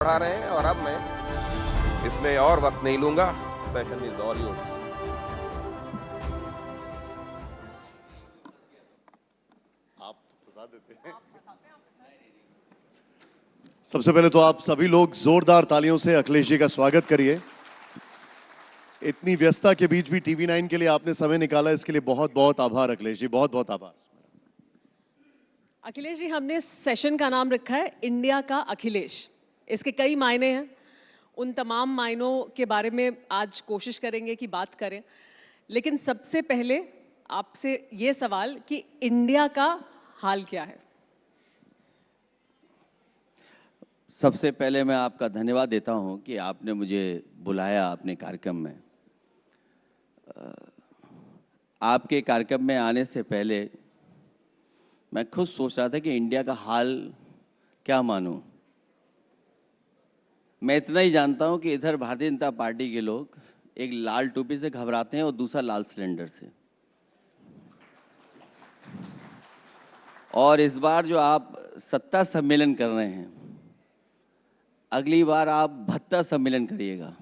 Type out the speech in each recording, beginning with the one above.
बढ़ा रहे हैं और अब मैं इसमें और वक्त नहीं लूंगा। Session is all yours. आप फंसा देते हैं। सबसे पहले तो आप सभी लोग जोरदार तालियों से अखिलेश जी का स्वागत करिए। इतनी व्यस्तता के बीच भी TV9 के लिए आपने समय निकाला, इसके लिए बहुत बहुत आभार अखिलेश जी, बहुत बहुत आभार। अखिलेश जी, हमने सेशन का नाम रखा है इंडिया का अखिलेश। इसके कई मायने हैं, उन तमाम मायनों के बारे में आज कोशिश करेंगे कि बात करें। लेकिन सबसे पहले आपसे ये सवाल कि इंडिया का हाल क्या है? सबसे पहले मैं आपका धन्यवाद देता हूं कि आपने मुझे बुलाया अपने कार्यक्रम में। आपके कार्यक्रम में आने से पहले मैं खुद सोच रहा था कि इंडिया का हाल क्या मानूं। मैं इतना ही जानता हूं कि इधर भारतीय जनता पार्टी के लोग एक लाल टोपी से घबराते हैं और दूसरा लाल सिलेंडर से। और इस बार जो आप सत्ता सम्मेलन कर रहे हैं, अगली बार आप भत्ता सम्मेलन करिएगा,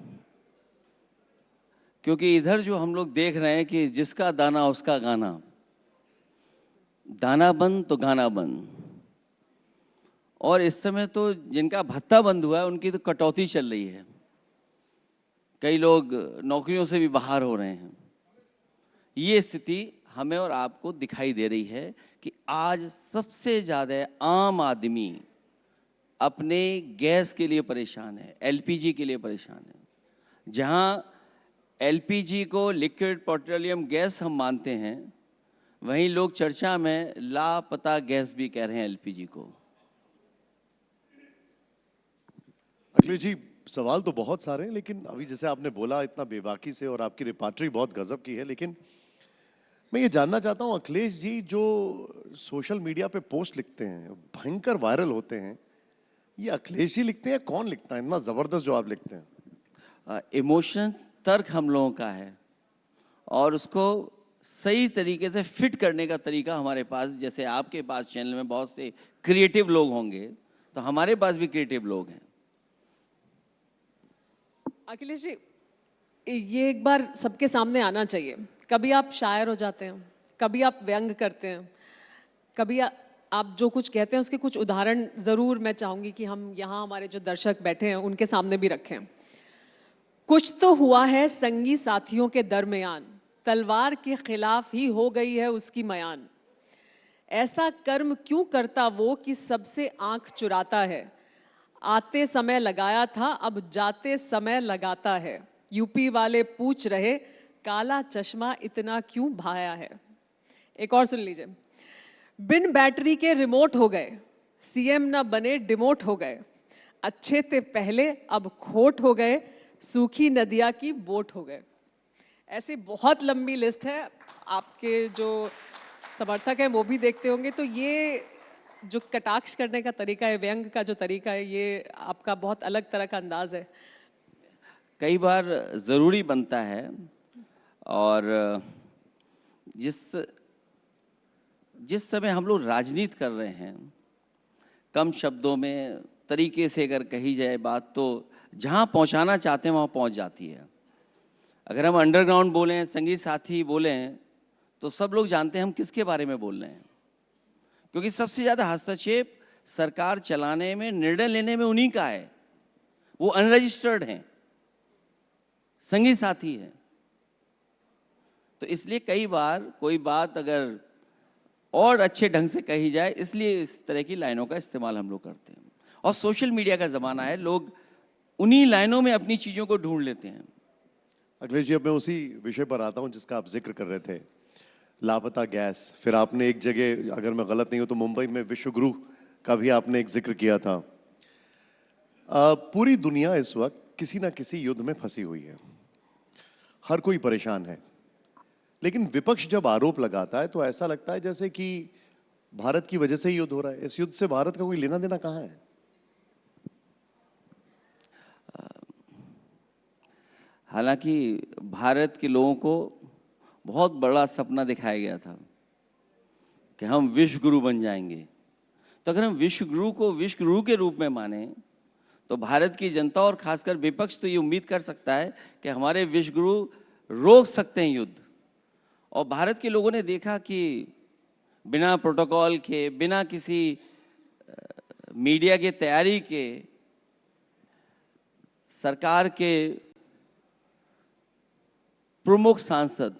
क्योंकि इधर जो हम लोग देख रहे हैं कि जिसका दाना उसका गाना, दाना बंद तो गाना बंद। और इस समय तो जिनका भत्ता बंद हुआ है उनकी तो कटौती चल रही है, कई लोग नौकरियों से भी बाहर हो रहे हैं। ये स्थिति हमें और आपको दिखाई दे रही है कि आज सबसे ज़्यादा आम आदमी अपने गैस के लिए परेशान है, LPG के लिए परेशान है। जहां LPG को लिक्विड पेट्रोलियम गैस हम मानते हैं, वहीं लोग चर्चा में लापता गैस भी कह रहे हैं LPG को। अखिलेश जी, सवाल तो बहुत सारे हैं, लेकिन अभी जैसे आपने बोला इतना बेबाकी से, और आपकी रिपार्टरी बहुत गजब की है, लेकिन मैं ये जानना चाहता हूं अखिलेश जी, जो सोशल मीडिया पे पोस्ट लिखते हैं भयंकर वायरल होते हैं, ये अखिलेश जी लिखते हैं, कौन लिखता है इतना जबरदस्त जो आप लिखते हैं? इमोशन, तर्क हम लोगों का है और उसको सही तरीके से फिट करने का तरीका हमारे पास, जैसे आपके पास चैनल में बहुत से क्रिएटिव लोग होंगे, तो हमारे पास भी क्रिएटिव लोग हैं। अखिलेश जी, ये एक बार सबके सामने आना चाहिए। कभी आप शायर हो जाते हैं, कभी आप व्यंग करते हैं, कभी आप जो कुछ कहते हैं उसके कुछ उदाहरण ज़रूर मैं चाहूँगी कि हम यहाँ हमारे जो दर्शक बैठे हैं उनके सामने भी रखें। कुछ तो हुआ है संगी साथियों के दरमियान, तलवार के खिलाफ ही हो गई है उसकी मयान। ऐसा कर्म क्यों करता वो कि सबसे आंख चुराता है। आते समय लगाया था अब जाते समय लगाता है। यूपी वाले पूछ रहे काला चश्मा इतना क्यों भाया है। एक और सुन लीजिए। बिन बैटरी के रिमोट हो गए, CM ना बने डिमोट हो गए। अच्छे थे पहले अब खोट हो गए, सूखी नदिया की बोट हो गए। ऐसी बहुत लंबी लिस्ट है, आपके जो समर्थक हैं वो भी देखते होंगे। तो ये जो कटाक्ष करने का तरीका है, व्यंग का जो तरीका है, ये आपका बहुत अलग तरह का अंदाज है। कई बार ज़रूरी बनता है, और जिस समय हम लोग राजनीति कर रहे हैं, कम शब्दों में तरीके से अगर कही जाए बात, तो जहाँ पहुँचाना चाहते हैं वहाँ पहुँच जाती है। अगर हम अंडरग्राउंड बोलें, संगीत साथी बोलें, तो सब लोग जानते हैं हम किसके बारे में बोल रहे हैं, क्योंकि सबसे ज़्यादा हस्तक्षेप सरकार चलाने में, निर्णय लेने में उन्हीं का है। वो अनरजिस्टर्ड हैं, संगी साथी हैं। तो इसलिए कई बार कोई बात अगर और अच्छे ढंग से कही जाए, इसलिए इस तरह की लाइनों का इस्तेमाल हम लोग करते हैं। और सोशल मीडिया का ज़माना है, लोग उन्हीं लाइनों में अपनी चीज़ों को ढूंढ लेते हैं। अखिलेश जी, अब मैं उसी विषय पर आता हूं जिसका आप जिक्र कर रहे थे, लापता गैस। फिर आपने एक जगह, अगर मैं गलत नहीं हूं तो मुंबई में विश्वगुरु का भी आपने एक जिक्र किया था। पूरी दुनिया इस वक्त किसी ना किसी युद्ध में फंसी हुई है, हर कोई परेशान है, लेकिन विपक्ष जब आरोप लगाता है तो ऐसा लगता है जैसे कि भारत की वजह से ही युद्ध हो रहा है। इस युद्ध से भारत का कोई लेना देना कहां है? हालांकि भारत के लोगों को बहुत बड़ा सपना दिखाया गया था कि हम विश्व गुरु बन जाएंगे। तो अगर हम विश्व गुरु को विश्व गुरु के रूप में माने, तो भारत की जनता और खासकर विपक्ष तो ये उम्मीद कर सकता है कि हमारे विश्वगुरु रोक सकते हैं युद्ध। और भारत के लोगों ने देखा कि बिना प्रोटोकॉल के, बिना किसी मीडिया की तैयारी के, सरकार के प्रमुख सांसद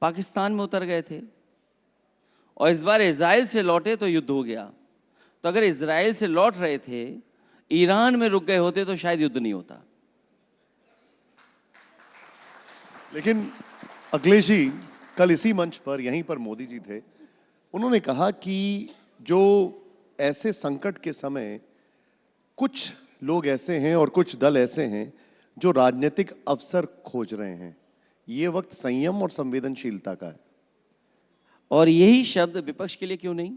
पाकिस्तान में उतर गए थे और इस बार इजराइल से लौटे तो युद्ध हो गया। तो अगर इजराइल से लौट रहे थे, ईरान में रुक गए होते तो शायद युद्ध नहीं होता। लेकिन अखिलेश जी, कल इसी मंच पर, यहीं पर मोदी जी थे, उन्होंने कहा कि जो ऐसे संकट के समय कुछ लोग ऐसे हैं और कुछ दल ऐसे हैं जो राजनीतिक अवसर खोज रहे हैं, ये वक्त संयम और संवेदनशीलता का है। और यही शब्द विपक्ष के लिए क्यों नहीं?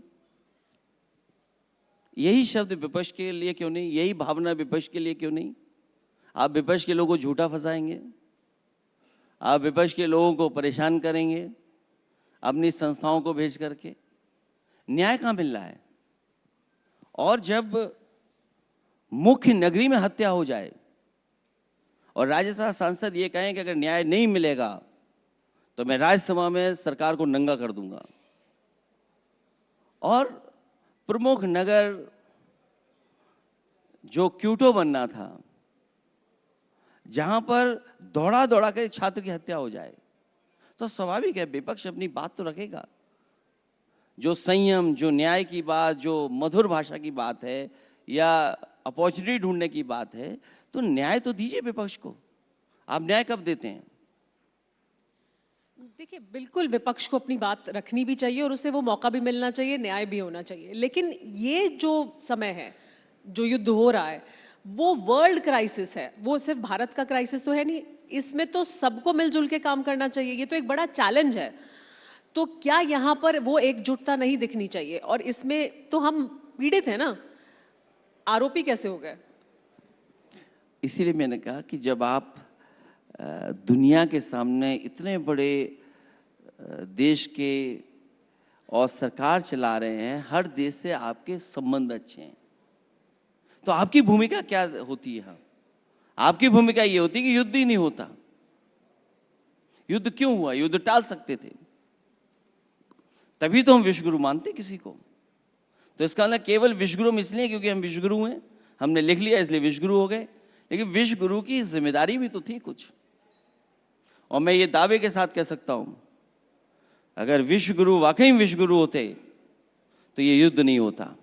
यही शब्द विपक्ष के लिए क्यों नहीं? यही भावना विपक्ष के लिए क्यों नहीं? आप विपक्ष के लोगों को झूठा फंसाएंगे, आप विपक्ष के लोगों को परेशान करेंगे अपनी संस्थाओं को भेज करके। न्याय कहाँ मिल रहा है? और जब मुख्य नगरी में हत्या हो जाए और राज्यसभा सांसद ये कहें कि अगर न्याय नहीं मिलेगा तो मैं राज्यसभा में सरकार को नंगा कर दूंगा, और प्रमुख नगर जो क्यूटो बनना था, जहां पर दौड़ा दौड़ा कर छात्र की हत्या हो जाए, तो स्वाभाविक है विपक्ष अपनी बात तो रखेगा। जो संयम, जो न्याय की बात, जो मधुर भाषा की बात है या अपॉर्चुनिटी ढूंढने की बात है, तो न्याय तो दीजिए विपक्ष को। आप न्याय कब देते हैं? देखिए, बिल्कुल विपक्ष को अपनी बात रखनी भी चाहिए और उसे वो मौका भी मिलना चाहिए, न्याय भी होना चाहिए। लेकिन ये जो समय है, जो युद्ध हो रहा है, वो वर्ल्ड क्राइसिस है, वो सिर्फ भारत का क्राइसिस तो है नहीं। इसमें तो सबको मिलजुल के काम करना चाहिए, ये तो एक बड़ा चैलेंज है। तो क्या यहाँ पर वो एकजुटता नहीं दिखनी चाहिए? और इसमें तो हम पीड़ित हैं ना, आरोपी कैसे हो गए? इसीलिए मैंने कहा कि जब आप दुनिया के सामने इतने बड़े देश के और सरकार चला रहे हैं, हर देश से आपके संबंध अच्छे हैं, तो आपकी भूमिका क्या होती है? आपकी भूमिका ये होती है कि युद्ध ही नहीं होता। युद्ध क्यों हुआ? युद्ध टाल सकते थे, तभी तो हम विश्वगुरु मानते किसी को। तो इसका मतलब केवल विश्वगुरु हम इसलिए क्योंकि हम विश्वगुरु हैं, हमने लिख लिया इसलिए विश्वगुरु हो गए, लेकिन विश्वगुरु की जिम्मेदारी भी तो थी कुछ। और मैं ये दावे के साथ कह सकता हूं, अगर विश्वगुरु वाकई विश्वगुरु होते तो ये युद्ध नहीं होता।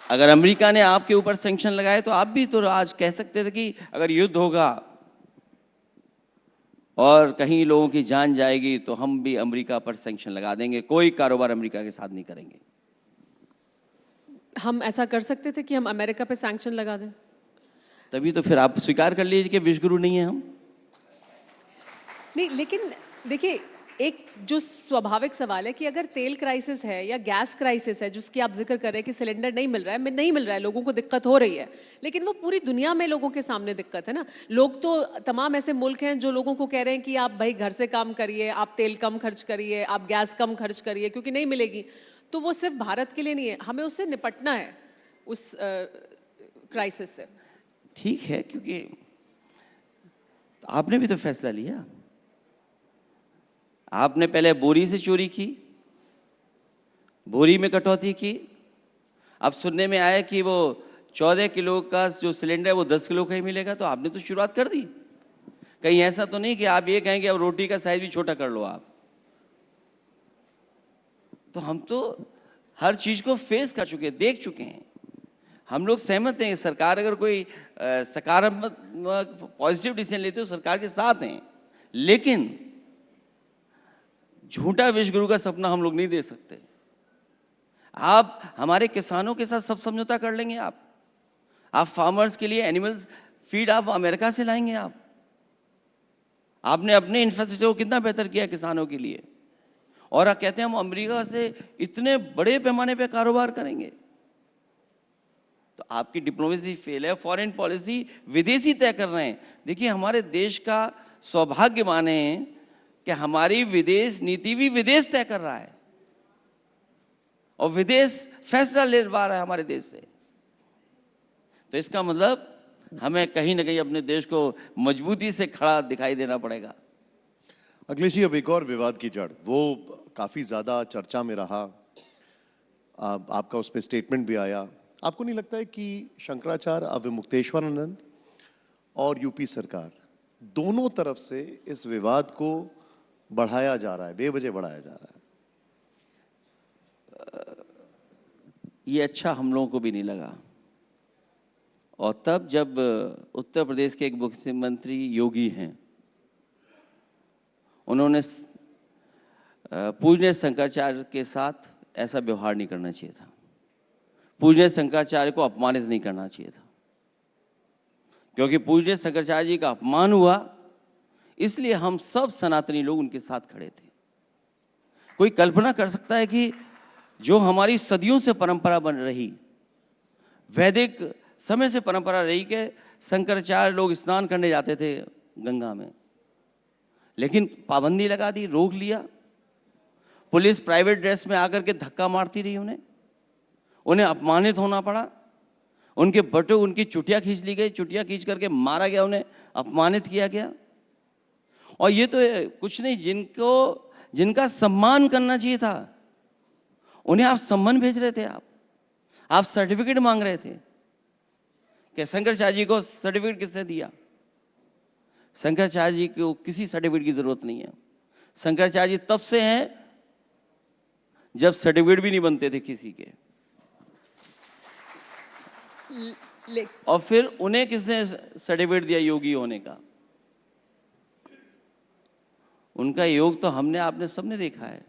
अगर अमेरिका ने आपके ऊपर सैंक्शन लगाए तो आप भी तो आज कह सकते थे कि अगर युद्ध होगा और कहीं लोगों की जान जाएगी तो हम भी अमेरिका पर सैंक्शन लगा देंगे, कोई कारोबार अमेरिका के साथ नहीं करेंगे। हम ऐसा कर सकते थे कि हम अमेरिका पे सैंक्शन लगा दें? तभी तो फिर आप स्वीकार कर लीजिए कि विश्वगुरु नहीं है हम। नहीं, लेकिन देखिए, एक जो स्वाभाविक सवाल है कि अगर तेल क्राइसिस है या गैस क्राइसिस है, जिसकी आप जिक्र कर रहे हैं कि सिलेंडर नहीं मिल रहा है, नहीं मिल रहा है, लोगों को दिक्कत हो रही है, लेकिन वो पूरी दुनिया में लोगों के सामने दिक्कत है ना। लोग तो, तमाम ऐसे मुल्क हैं जो लोगों को कह रहे हैं कि आप भाई घर से काम करिए, आप तेल कम खर्च करिए, आप गैस कम खर्च करिए क्योंकि नहीं मिलेगी। तो वो सिर्फ भारत के लिए नहीं है, हमें उससे निपटना है, उस क्राइसिस से। ठीक है, क्योंकि आपने भी तो फैसला लिया। आपने पहले बोरी से चोरी की, बोरी में कटौती की, अब सुनने में आया कि वो 14 किलो का जो सिलेंडर है वो 10 किलो का ही मिलेगा, तो आपने तो शुरुआत कर दी। कहीं ऐसा तो नहीं कि आप ये कहें कि अब रोटी का साइज भी छोटा कर लो आप। तो हम तो हर चीज को फेस कर चुके हैं, देख चुके हैं। हम लोग सहमत हैं, सरकार अगर कोई सकारात्मक पॉजिटिव डिसीजन लेते हो सरकार के साथ हैं, लेकिन झूठा विश्वगुरु का सपना हम लोग नहीं दे सकते। आप हमारे किसानों के साथ सब समझौता कर लेंगे, आप फार्मर्स के लिए एनिमल्स फीड आप अमेरिका से लाएंगे। आपने अपने इंफ्रास्ट्रक्चर को कितना बेहतर किया किसानों के लिए, और आप कहते हैं हम अमेरिका से इतने बड़े पैमाने पे कारोबार करेंगे। तो आपकी डिप्लोमेसी फेल है, फॉरेन पॉलिसी विदेशी तय कर रहे हैं। देखिए, हमारे देश का सौभाग्य माने कि हमारी विदेश नीति भी विदेश तय कर रहा है, और विदेश फैसला ले पा रहा है हमारे देश से। तो इसका मतलब हमें कहीं ना कहीं अपने देश को मजबूती से खड़ा दिखाई देना पड़ेगा। अखिलेश जी, अब एक और विवाद की जड़, वो काफी ज्यादा चर्चा में रहा, आपका उस पर स्टेटमेंट भी आया। आपको नहीं लगता है कि शंकराचार्य अवमुक्तेश्वरानंद और यूपी सरकार दोनों तरफ से इस विवाद को बढ़ाया जा रहा है, बेवजह बढ़ाया जा रहा है? ये अच्छा हम लोगों को भी नहीं लगा। और तब जब उत्तर प्रदेश के एक मुख्यमंत्री योगी हैं, उन्होंने पूज्य शंकराचार्य के साथ ऐसा व्यवहार नहीं करना चाहिए था, पूज्य शंकराचार्य को अपमानित नहीं करना चाहिए था, क्योंकि पूज्य शंकराचार्य जी का अपमान हुआ इसलिए हम सब सनातनी लोग उनके साथ खड़े थे। कोई कल्पना कर सकता है कि जो हमारी सदियों से परंपरा बन रही, वैदिक समय से परंपरा रही कि शंकराचार्य लोग स्नान करने जाते थे गंगा में, लेकिन पाबंदी लगा दी, रोक लिया। पुलिस प्राइवेट ड्रेस में आकर के धक्का मारती रही, उन्हें अपमानित होना पड़ा, उनके बटुक, उनकी चुटिया खींच ली गई, चुटिया खींच करके मारा गया, उन्हें अपमानित किया गया। और ये तो कुछ नहीं, जिनका सम्मान करना चाहिए था उन्हें आप सम्मान भेज रहे थे, आप सर्टिफिकेट मांग रहे थे कि शंकराचार्य जी को सर्टिफिकेट किसने दिया? शंकराचार्य जी को किसी सर्टिफिकेट की जरूरत नहीं है। शंकराचार्य जी तब से हैं जब सर्टिफिकेट भी नहीं बनते थे किसी के। और फिर उन्हें किसने सर्टिफिकेट दिया योगी होने का? उनका योग तो हमने, आपने सबने देखा है।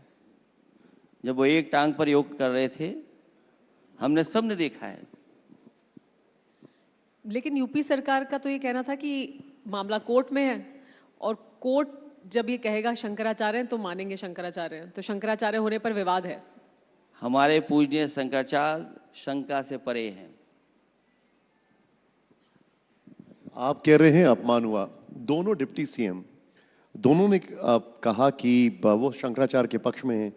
जब वो एक टांग पर योग कर रहे थे, हमने सबने देखा है। लेकिन यूपी सरकार का तो ये कहना था कि मामला कोर्ट में है, और कोर्ट जब ये कहेगा शंकराचार्य हैं तो मानेंगे शंकराचार्य हैं, तो शंकराचार्य होने पर विवाद है। हमारे पूजनीय शंकराचार्य शंका से परे हैं। आप कह रहे हैं अपमान हुआ, दोनों डिप्टी सीएम दोनों ने कहा कि वो शंकराचार्य के पक्ष में हैं।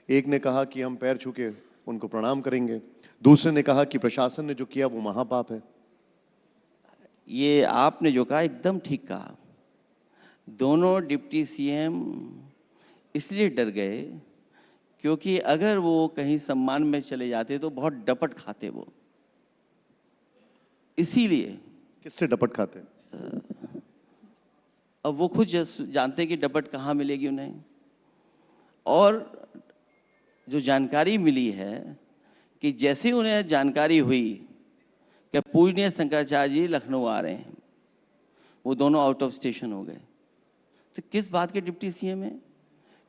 एक ने कहा कि हम पैर छू के उनको प्रणाम करेंगे, दूसरे ने कहा कि प्रशासन ने जो किया वो महापाप है। ये आपने जो कहा एकदम ठीक कहा। दोनों डिप्टी सीएम इसलिए डर गए क्योंकि अगर वो कहीं सम्मान में चले जाते तो बहुत डपट खाते वो, इसीलिए। किससे डपट खाते? अब वो खुद जानते हैं कि डपट कहाँ मिलेगी उन्हें। और जो जानकारी मिली है कि जैसे उन्हें जानकारी हुई कि पूजनीय शंकराचार्य जी लखनऊ आ रहे हैं, वो दोनों आउट ऑफ स्टेशन हो गए। तो किस बात के डिप्टी सीएम हैं?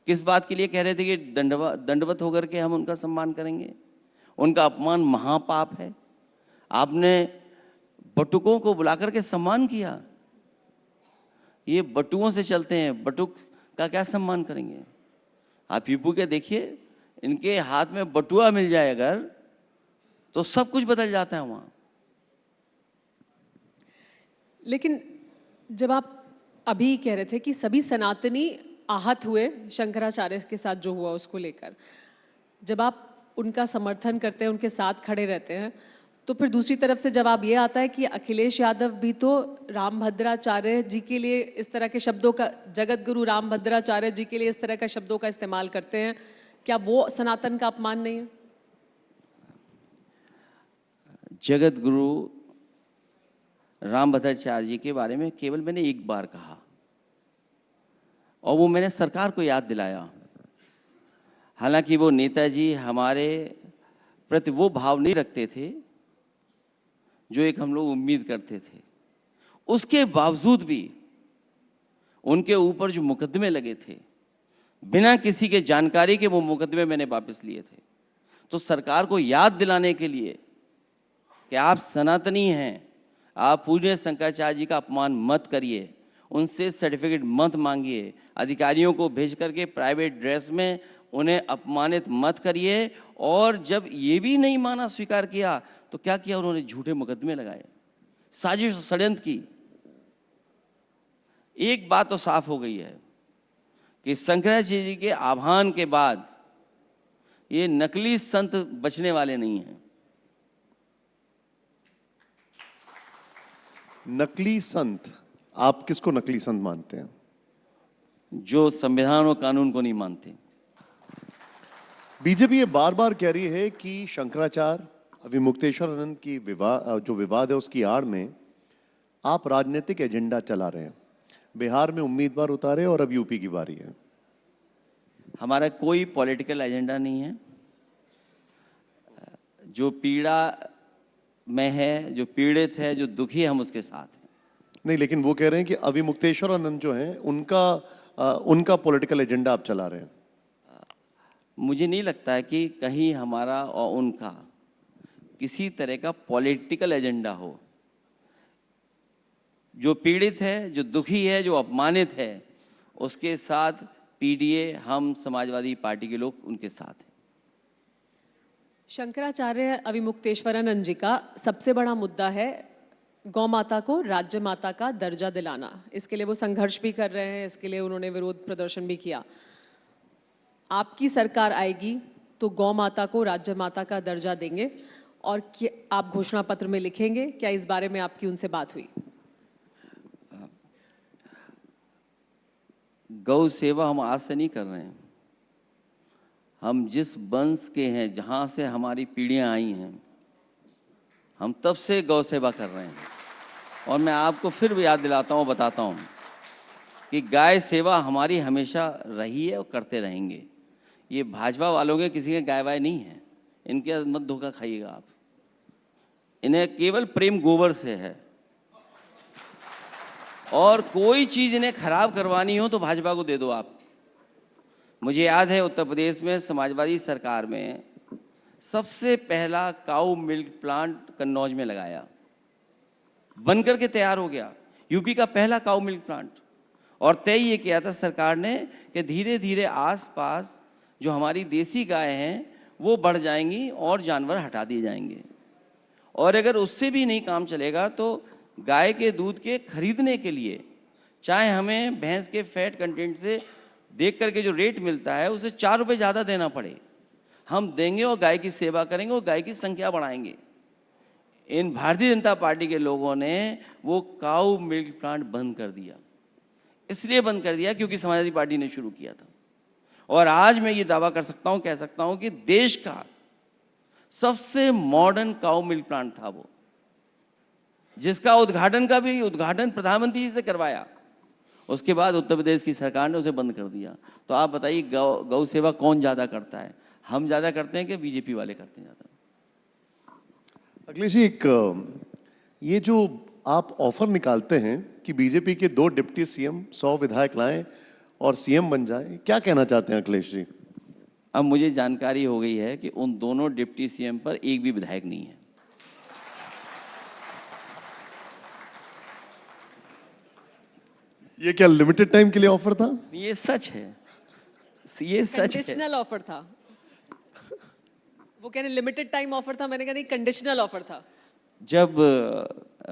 किस बात के लिए कह रहे थे कि दंडवत होकर के हम उनका सम्मान करेंगे? उनका अपमान महापाप है। आपने बटुकों को बुलाकर के सम्मान किया। ये बटुओं से चलते हैं, बटुक का क्या सम्मान करेंगे? आप यूपी के देखिए, इनके हाथ में बटुआ मिल जाए अगर, तो सब कुछ बदल जाता है वहां। लेकिन जब आप अभी कह रहे थे कि सभी सनातनी आहत हुए शंकराचार्य के साथ जो हुआ उसको लेकर, जब आप उनका समर्थन करते हैं, उनके साथ खड़े रहते हैं, तो फिर दूसरी तरफ से जवाब ये आता है कि अखिलेश यादव भी तो रामभद्राचार्य जी के लिए इस तरह के शब्दों का, जगत गुरु रामभद्राचार्य जी के लिए इस तरह का शब्दों का इस्तेमाल करते हैं। क्या वो सनातन का अपमान नहीं है? जगत गुरु रामभद्राचार्य जी के बारे में केवल मैंने एक बार कहा, और वो मैंने सरकार को याद दिलाया। हालांकि वो नेताजी हमारे प्रति वो भाव नहीं रखते थे जो एक हम लोग उम्मीद करते थे। उसके बावजूद भी उनके ऊपर जो मुकदमे लगे थे, बिना किसी के जानकारी के वो मुकदमे मैंने वापस लिए थे। तो सरकार को याद दिलाने के लिए कि आप सनातनी हैं, आप पूज्य शंकराचार्य जी का अपमान मत करिए, उनसे सर्टिफिकेट मत मांगिए, अधिकारियों को भेज करके प्राइवेट ड्रेस में उन्हें अपमानित मत करिए। और जब ये भी नहीं माना, स्वीकार किया, तो क्या किया उन्होंने? झूठे मुकदमे लगाए, साजिश और षड्यंत्र की। एक बात तो साफ हो गई है कि शंकराचार्य जी के आह्वान के बाद ये नकली संत बचने वाले नहीं हैं। नकली संत, आप किसको नकली संत मानते हैं? जो संविधान और कानून को नहीं मानते। बीजेपी ये बार बार कह रही है कि शंकराचार्य, अविमुक्तेश्वरानंद की जो विवाद है उसकी आड़ में आप राजनीतिक एजेंडा चला रहे हैं। बिहार में उम्मीदवार उतारे और अब यूपी की बारी है। हमारा कोई पॉलिटिकल एजेंडा नहीं है। जो पीड़ा में है, जो पीड़ित है, जो दुखी है, हम उसके साथ हैं। नहीं, लेकिन वो कह रहे हैं कि अविमुक्तेश्वरानंद जो हैं उनका पॉलिटिकल एजेंडा आप चला रहे हैं। मुझे नहीं लगता है कि कहीं हमारा और उनका किसी तरह का पॉलिटिकल एजेंडा हो। जो पीड़ित है, जो दुखी है, जो अपमानित है, उसके साथ पीडीए, हम समाजवादी पार्टी के लोग उनके साथ हैं। शंकराचार्य अविमुक्तेश्वरानंद जी का सबसे बड़ा मुद्दा है गौ माता को राज्य माता का दर्जा दिलाना। इसके लिए वो संघर्ष भी कर रहे हैं, इसके लिए उन्होंने विरोध प्रदर्शन भी किया। आपकी सरकार आएगी तो गौ माता को राज्य माता का दर्जा देंगे, और क्या आप घोषणा पत्र में लिखेंगे? क्या इस बारे में आपकी उनसे बात हुई? गौ सेवा हम आज से नहीं कर रहे हैं। हम जिस वंश के हैं, जहाँ से हमारी पीढ़ियाँ आई हैं, हम तब से गौ सेवा कर रहे हैं। और मैं आपको फिर भी याद दिलाता हूँ, बताता हूँ कि गाय सेवा हमारी हमेशा रही है और करते रहेंगे। ये भाजपा वालों के किसी के गाय वाय नहीं है, इनके मत धोखा खाइएगा आप। इन्हें केवल प्रेम गोबर से है, और कोई चीज़ इन्हें खराब करवानी हो तो भाजपा को दे दो आप। मुझे याद है उत्तर प्रदेश में समाजवादी सरकार में सबसे पहला काऊ मिल्क प्लांट कन्नौज में लगाया, बनकर के तैयार हो गया, यूपी का पहला काऊ मिल्क प्लांट। और तय ये किया था सरकार ने कि धीरे धीरे आसपास जो हमारी देसी गाय हैं वो बढ़ जाएंगी और जानवर हटा दिए जाएंगे। और अगर उससे भी नहीं काम चलेगा तो गाय के दूध के खरीदने के लिए, चाहे हमें भैंस के फैट कंटेंट से देख करके जो रेट मिलता है उसे 4 रुपये ज़्यादा देना पड़े, हम देंगे और गाय की सेवा करेंगे और गाय की संख्या बढ़ाएंगे। इन भारतीय जनता पार्टी के लोगों ने वो काऊ मिल्क प्लांट बंद कर दिया। इसलिए बंद कर दिया क्योंकि समाजवादी पार्टी ने शुरू किया था। और आज मैं ये दावा कर सकता हूँ, कह सकता हूँ कि देश का सबसे मॉडर्न काऊ मिल्क प्लांट था वो, जिसका उद्घाटन प्रधानमंत्री जी से करवाया। उसके बाद उत्तर प्रदेश की सरकार ने उसे बंद कर दिया। तो आप बताइए गौ सेवा कौन ज़्यादा करता है? हम ज़्यादा करते हैं कि बीजेपी वाले करते हैं ज़्यादा? अखिलेश जी, ये जो आप ऑफर निकालते हैं कि बीजेपी के 2 डिप्टी सीएम 100 विधायक लाएं और सीएम बन जाएं, क्या कहना चाहते हैं अखिलेश जी? अब मुझे जानकारी हो गई है कि उन दोनों डिप्टी सीएम पर एक भी विधायक नहीं है। ये क्या लिमिटेड टाइम के लिए ऑफर था? ये सच है, ये सच है। कंडीशनल ऑफर था। वो कह रहे लिमिटेड टाइम ऑफर था, मैंने कहा नहीं, कंडीशनल ऑफर था। जब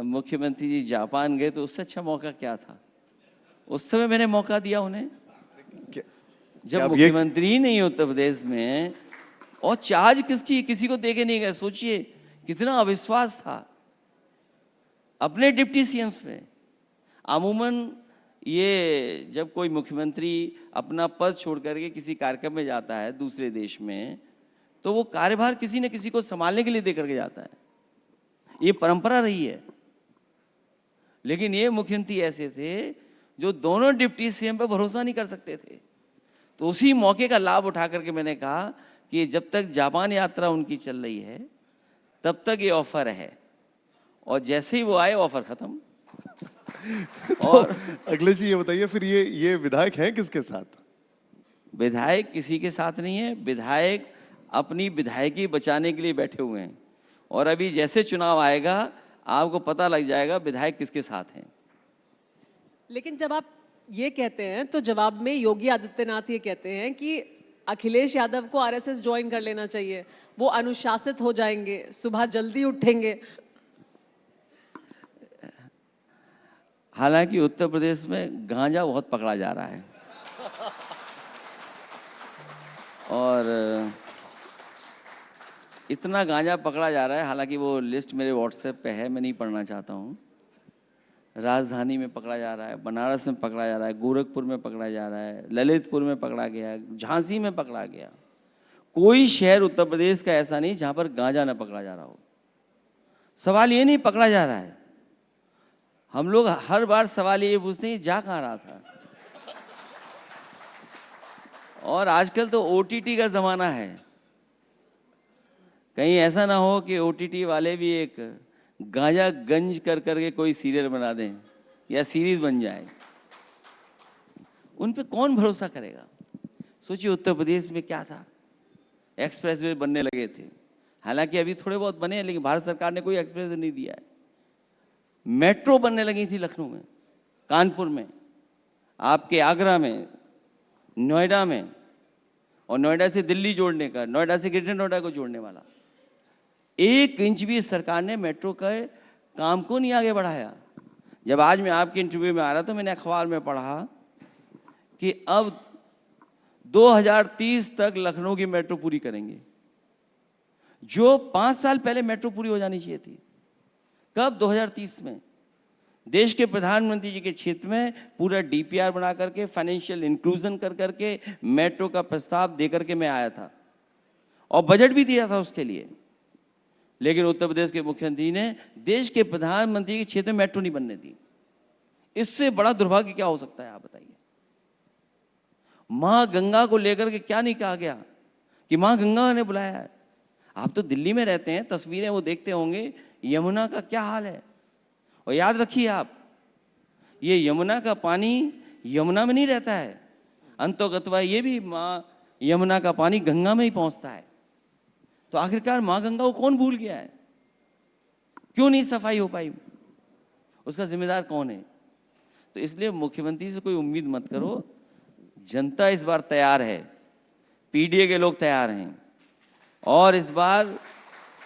मुख्यमंत्री जी जापान गए तो उससे अच्छा मौका क्या था? उस समय मैंने मौका दिया उन्हें। जब मुख्यमंत्री ही नहीं उत्तर प्रदेश में, और चार्ज किसी को देके नहीं गए। सोचिए कितना अविश्वास था अपने डिप्टी सीएम्स पे। अमूमन ये जब कोई मुख्यमंत्री अपना पद छोड़ करके किसी कार्यक्रम में जाता है दूसरे देश में, तो वो कार्यभार किसी न किसी को संभालने के लिए दे करके जाता है, ये परंपरा रही है। लेकिन ये मुख्यमंत्री ऐसे थे जो दोनों डिप्टी सीएम पे भरोसा नहीं कर सकते थे। तो उसी मौके का लाभ उठा करके मैंने कहा कि जब तक जापान यात्रा उनकी चल रही है तब तक ये ऑफर है, और जैसे ही वो आए ऑफर खत्म। और अखिलेश जी ये बताइए, फिर ये विधायक हैं किसके साथ? विधायक किसी के साथ नहीं है। विधायक अपनी विधायकी बचाने के लिए बैठे हुए हैं, और अभी जैसे चुनाव आएगा आपको पता लग जाएगा विधायक किसके साथ हैं। लेकिन जब आप ये कहते हैं तो जवाब में योगी आदित्यनाथ ये कहते हैं कि अखिलेश यादव को आरएसएस ज्वाइन कर लेना चाहिए, वो अनुशासित हो जाएंगे, सुबह जल्दी उठेंगे। हालांकि उत्तर प्रदेश में गांजा बहुत पकड़ा जा रहा है, और इतना गांजा पकड़ा जा रहा है, हालांकि वो लिस्ट मेरे व्हाट्सएप पे है, मैं नहीं पढ़ना चाहता हूँ। राजधानी में पकड़ा जा रहा है, बनारस में पकड़ा जा रहा है, गोरखपुर में पकड़ा जा रहा है, ललितपुर में पकड़ा गया, झांसी में पकड़ा गया। कोई शहर उत्तर प्रदेश का ऐसा नहीं जहाँ पर गांजा न पकड़ा जा रहा हो। सवाल ये नहीं पकड़ा जा रहा है, हम लोग हर बार सवाल ये पूछते हैं जा कहाँ रहा था। और आजकल तो OTT का ज़माना है, कहीं ऐसा ना हो कि OTT वाले भी एक गांजा गंज कर करके कोई सीरियल बना दें या सीरीज बन जाए। उन पे कौन भरोसा करेगा। सोचिए उत्तर प्रदेश में क्या था, एक्सप्रेसवे बनने लगे थे, हालांकि अभी थोड़े बहुत बने हैं, लेकिन भारत सरकार ने कोई एक्सप्रेसवे नहीं दिया है। मेट्रो बनने लगी थी लखनऊ में, कानपुर में, आपके आगरा में, नोएडा में, और नोएडा से दिल्ली जोड़ने का, नोएडा से ग्रेटर नोएडा को जोड़ने वाला 1 इंच भी सरकार ने मेट्रो के काम को नहीं आगे बढ़ाया। जब आज मैं आपके इंटरव्यू में आ रहा तो मैंने अखबार में पढ़ा कि अब 2030 तक लखनऊ की मेट्रो पूरी करेंगे, जो 5 साल पहले मेट्रो पूरी हो जानी चाहिए थी। कब? 2030 में। देश के प्रधानमंत्री जी के क्षेत्र में पूरा DPR बना करके, फाइनेंशियल इंक्लूजन कर करके मेट्रो का प्रस्ताव दे करके मैं आया था और बजट भी दिया था उसके लिए। लेकिन उत्तर प्रदेश के मुख्यमंत्री ने देश के प्रधानमंत्री के क्षेत्र में मेट्रो नहीं बनने दी। इससे बड़ा दुर्भाग्य क्या हो सकता है, आप बताइए। मां गंगा को लेकर के क्या नहीं कहा गया कि मां गंगा ने बुलाया है। आप तो दिल्ली में रहते हैं, तस्वीरें वो देखते होंगे, यमुना का क्या हाल है। और याद रखिए आप, ये यमुना का पानी यमुना में नहीं रहता है, अंतोगत्वा ये भी मां यमुना का पानी गंगा में ही पहुंचता है। तो आखिरकार मां गंगा को कौन भूल गया है, क्यों नहीं सफाई हो पाई, उसका जिम्मेदार कौन है। तो इसलिए मुख्यमंत्री से कोई उम्मीद मत करो। जनता इस बार तैयार है, PDA के लोग तैयार हैं, और इस बार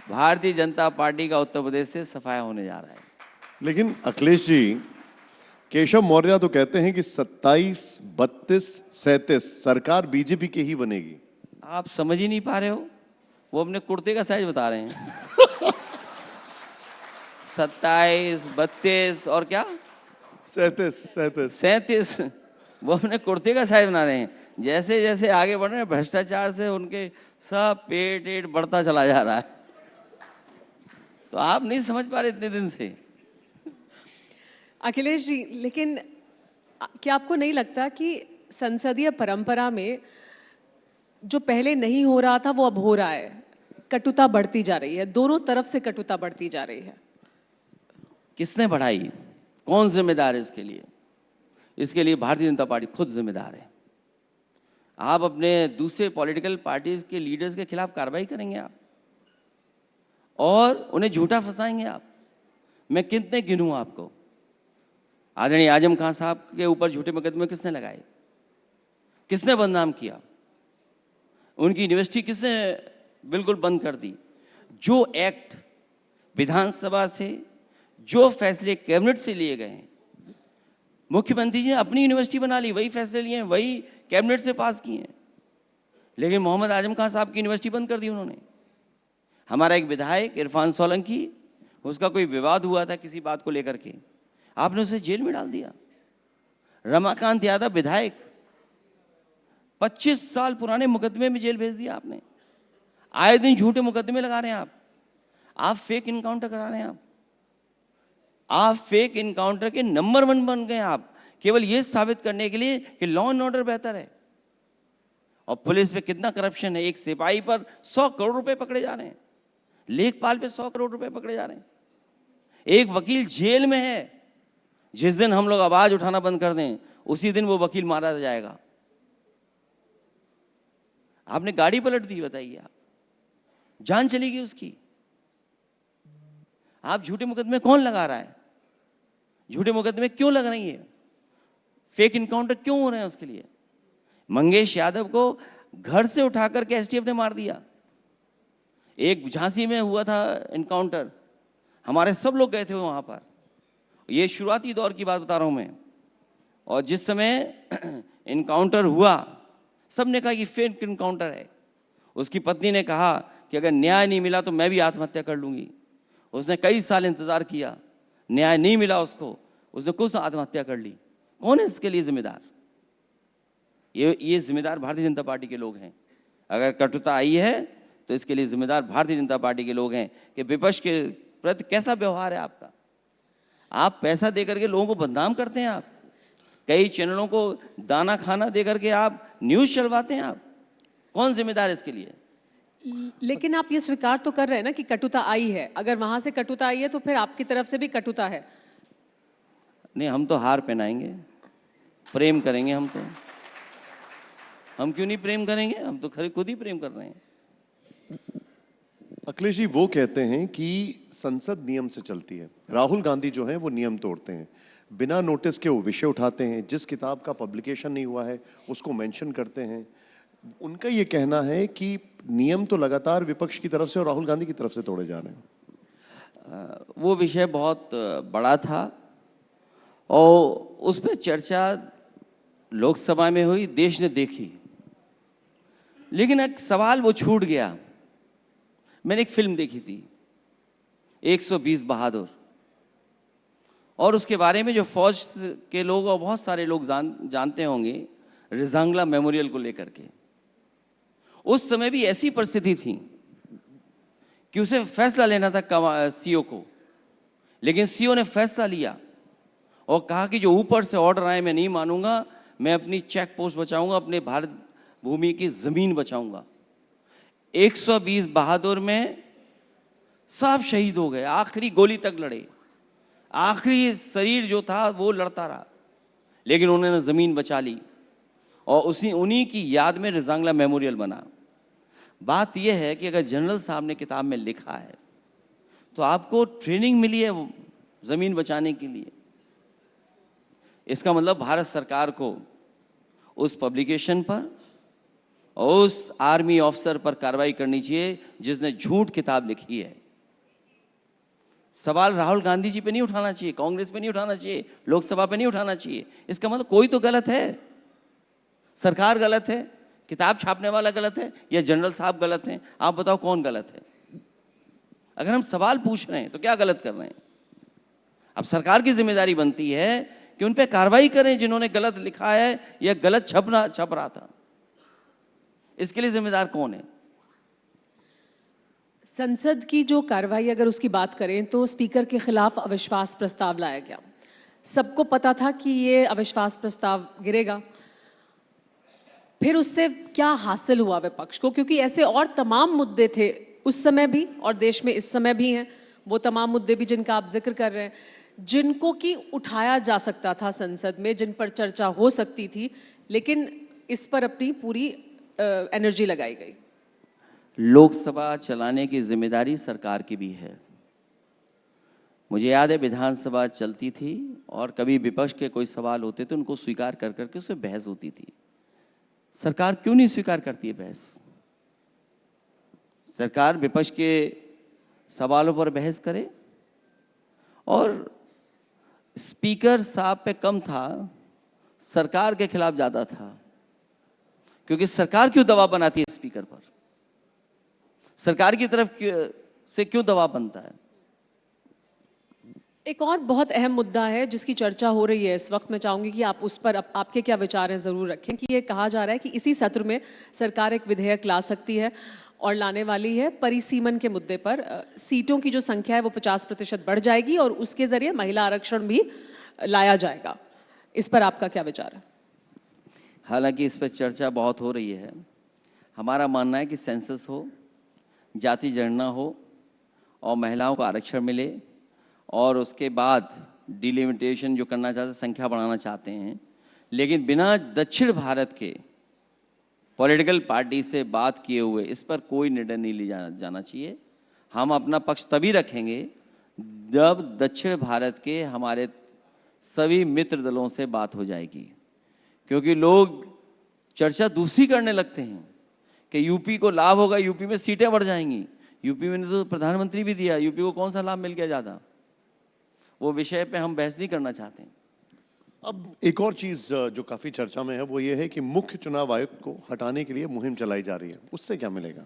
भारतीय जनता पार्टी का उत्तर प्रदेश से सफाया होने जा रहा है। लेकिन अखिलेश जी, केशव मौर्य तो कहते हैं कि 27, 32, 37 सरकार बीजेपी की ही बनेगी। आप समझ ही नहीं पा रहे हो, वो अपने कुर्ते का साइज बता रहे हैं। 27, 32 और क्या 37, वो अपने कुर्ते का साइज बना रहे हैं। जैसे जैसे आगे बढ़ रहे हैं, भ्रष्टाचार से उनके सब पेट बढ़ता चला जा रहा है। तो आप नहीं समझ पा रहे इतने दिन से। अखिलेश जी, लेकिन क्या आपको नहीं लगता कि संसदीय परंपरा में जो पहले नहीं हो रहा था वो अब हो रहा है, कटुता बढ़ती जा रही है, दोनों तरफ से कटुता बढ़ती जा रही है। किसने बढ़ाई, कौन जिम्मेदार है इसके लिए? इसके लिए भारतीय जनता पार्टी खुद जिम्मेदार है। आप अपने दूसरे पॉलिटिकल पार्टीज के लीडर्स के खिलाफ कार्रवाई करेंगे आप, और उन्हें झूठा फंसाएंगे आप। मैं कितने गिनूं आपको। आदरणीय आजम खान साहब के ऊपर झूठे मुकदमे किसने लगाए, किसने बदनाम किया, उनकी यूनिवर्सिटी किसने बिल्कुल बंद कर दी। जो एक्ट विधानसभा से, जो फैसले कैबिनेट से लिए गए हैं, मुख्यमंत्री जी ने अपनी यूनिवर्सिटी बना ली, वही फैसले लिए हैं, वही कैबिनेट से पास किए हैं। लेकिन मोहम्मद आजम खान साहब की यूनिवर्सिटी बंद कर दी उन्होंने। हमारा एक विधायक इरफान सोलंकी, उसका कोई विवाद हुआ था किसी बात को लेकर के, आपने उसे जेल में डाल दिया। रमाकांत यादव विधायक, 25 साल पुराने मुकदमे में जेल भेज दिया आपने। आए दिन झूठे मुकदमे लगा रहे हैं आप फेक इनकाउंटर करा रहे हैं आप फेक इनकाउंटर के नंबर 1 बन गए आप, केवल ये साबित करने के लिए कि लॉ एंड ऑर्डर बेहतर है। और पुलिस पे कितना करप्शन है, एक सिपाही पर 100 करोड़ रुपए पकड़े जा रहे हैं, लेखपाल पे 100 करोड़ रुपए पकड़े जा रहे हैं, एक वकील जेल में है। जिस दिन हम लोग आवाज उठाना बंद कर दें, उसी दिन वो वकील मारा जाएगा। आपने गाड़ी पलट दी, बताइए आप, जान चलेगी उसकी। आप झूठे मुकदमे कौन लगा रहा है, झूठे मुकदमे क्यों लग रही है, फेक इनकाउंटर क्यों हो रहे हैं उसके लिए। मंगेश यादव को घर से उठा करके एसटीएफ ने मार दिया। एक झांसी में हुआ था इनकाउंटर, हमारे सब लोग गए थे वहां पर। ये शुरुआती दौर की बात बता रहा हूं मैं। और जिस समय इनकाउंटर हुआ, सबने कहा कि फेक इनकाउंटर है। उसकी पत्नी ने कहा कि अगर न्याय नहीं मिला तो मैं भी आत्महत्या कर लूँगी। उसने कई साल इंतज़ार किया, न्याय नहीं मिला उसको, उसने कुछ तो आत्महत्या कर ली। कौन है इसके लिए जिम्मेदार? ये जिम्मेदार भारतीय जनता पार्टी के लोग हैं। अगर कटुता आई है तो इसके लिए जिम्मेदार भारतीय जनता पार्टी के लोग हैं कि विपक्ष के प्रति कैसा व्यवहार है आपका। आप पैसा दे करके लोगों को बदनाम करते हैं, आप कई चैनलों को दाना खाना दे करके आप न्यूज़ चलवाते हैं। आप कौन जिम्मेदार है इसके लिए? लेकिन आप ये स्वीकार तो कर रहे हैं ना कि कटुता आई है। अगर वहां से कटुता आई है तो फिर आपकी तरफ से भी कटुता है। नहीं, हम तो हार पहनाएंगे, प्रेम करेंगे। हम क्यों नहीं प्रेम करेंगे? हम तो खरे खुद ही प्रेम कर रहे हैं। अखिलेश जी वो कहते हैं कि संसद नियम से चलती है, राहुल गांधी जो है वो नियम तोड़ते हैं, बिना नोटिस के वो विषय उठाते हैं, जिस किताब का पब्लिकेशन नहीं हुआ है उसको मेंशन करते हैं। उनका ये कहना है कि नियम तो लगातार विपक्ष की तरफ से और राहुल गांधी की तरफ से तोड़े जा रहे हैं। वो विषय बहुत बड़ा था और उस पर चर्चा लोकसभा में हुई, देश ने देखी, लेकिन एक सवाल वो छूट गया। मैंने एक फिल्म देखी थी 120 बहादुर, और उसके बारे में जो फौज के लोग और बहुत सारे लोग जानते होंगे, रिजांगला मेमोरियल को लेकर के उस समय भी ऐसी परिस्थिति थी कि उसे फैसला लेना था सीओ को, लेकिन सीओ ने फैसला लिया और कहा कि जो ऊपर से ऑर्डर आए मैं नहीं मानूंगा, मैं अपनी चेक पोस्ट बचाऊंगा, अपने भारत भूमि की जमीन बचाऊंगा। 120 बहादुर में सब शहीद हो गए, आखिरी गोली तक लड़े, आखिरी शरीर जो था वो लड़ता रहा, लेकिन उन्होंने जमीन बचा ली और उन्हीं की याद में रिजांगला मेमोरियल बना। बात यह है कि अगर जनरल साहब ने किताब में लिखा है तो आपको ट्रेनिंग मिली है वो जमीन बचाने के लिए। इसका मतलब भारत सरकार को उस पब्लिकेशन पर और उस आर्मी ऑफिसर पर कार्रवाई करनी चाहिए जिसने झूठ किताब लिखी है। सवाल राहुल गांधी जी पे नहीं उठाना चाहिए, कांग्रेस पे नहीं उठाना चाहिए, लोकसभा पे नहीं उठाना चाहिए। इसका मतलब कोई तो गलत है, सरकार गलत है, किताब छापने वाला गलत है, या जनरल साहब गलत हैं। आप बताओ कौन गलत है? अगर हम सवाल पूछ रहे हैं तो क्या गलत कर रहे हैं? अब सरकार की जिम्मेदारी बनती है कि उन पे कार्रवाई करें जिन्होंने गलत लिखा है या गलत छप रहा था। इसके लिए जिम्मेदार कौन है? संसद की जो कार्रवाई, अगर उसकी बात करें तो स्पीकर के खिलाफ अविश्वास प्रस्ताव लाया गया। सबको पता था कि ये अविश्वास प्रस्ताव गिरेगा। फिर उससे क्या हासिल हुआ विपक्ष को? क्योंकि ऐसे और तमाम मुद्दे थे उस समय भी और देश में इस समय भी हैं, वो तमाम मुद्दे भी जिनका आप जिक्र कर रहे हैं, जिनको कि उठाया जा सकता था संसद में, जिन पर चर्चा हो सकती थी, लेकिन इस पर अपनी पूरी एनर्जी लगाई गई। लोकसभा चलाने की जिम्मेदारी सरकार की भी है। मुझे याद है विधानसभा चलती थी और कभी विपक्ष के कोई सवाल होते थे, उनको स्वीकार कर करके उससे बहस होती थी। सरकार क्यों नहीं स्वीकार करती है बहस? सरकार विपक्ष के सवालों पर बहस करे। और स्पीकर साहब पे कम था, सरकार के खिलाफ ज्यादा था, क्योंकि सरकार क्यों दबाव बनाती है स्पीकर पर? सरकार की तरफ से क्यों दबाव बनता है? एक और बहुत अहम मुद्दा है जिसकी चर्चा हो रही है इस वक्त, मैं चाहूंगी कि आप उस पर आपके क्या विचार हैं ज़रूर रखें। कि ये कहा जा रहा है कि इसी सत्र में सरकार एक विधेयक ला सकती है और लाने वाली है परिसीमन के मुद्दे पर। सीटों की जो संख्या है वो 50% बढ़ जाएगी और उसके जरिए महिला आरक्षण भी लाया जाएगा। इस पर आपका क्या विचार है? हालांकि इस पर चर्चा बहुत हो रही है। हमारा मानना है कि सेंसस हो, जाति जनगणना हो और महिलाओं को आरक्षण मिले, और उसके बाद डिलिमिटेशन जो करना चाहते हैं, संख्या बढ़ाना चाहते हैं, लेकिन बिना दक्षिण भारत के पॉलिटिकल पार्टी से बात किए हुए इस पर कोई निर्णय नहीं लिया जाना चाहिए। हम अपना पक्ष तभी रखेंगे जब दक्षिण भारत के हमारे सभी मित्र दलों से बात हो जाएगी, क्योंकि लोग चर्चा दूसरी करने लगते हैं कि यूपी को लाभ होगा, यूपी में सीटें बढ़ जाएंगी। यूपी में तो प्रधानमंत्री भी दिया, यूपी को कौन सा लाभ मिल गया ज़्यादा? वो विषय पे हम बहस नहीं करना चाहते हैं। अब एक और चीज जो काफी चर्चा में है वो ये है कि मुख्य चुनाव आयुक्त को हटाने के लिए मुहिम चलाई जा रही है, उससे क्या मिलेगा?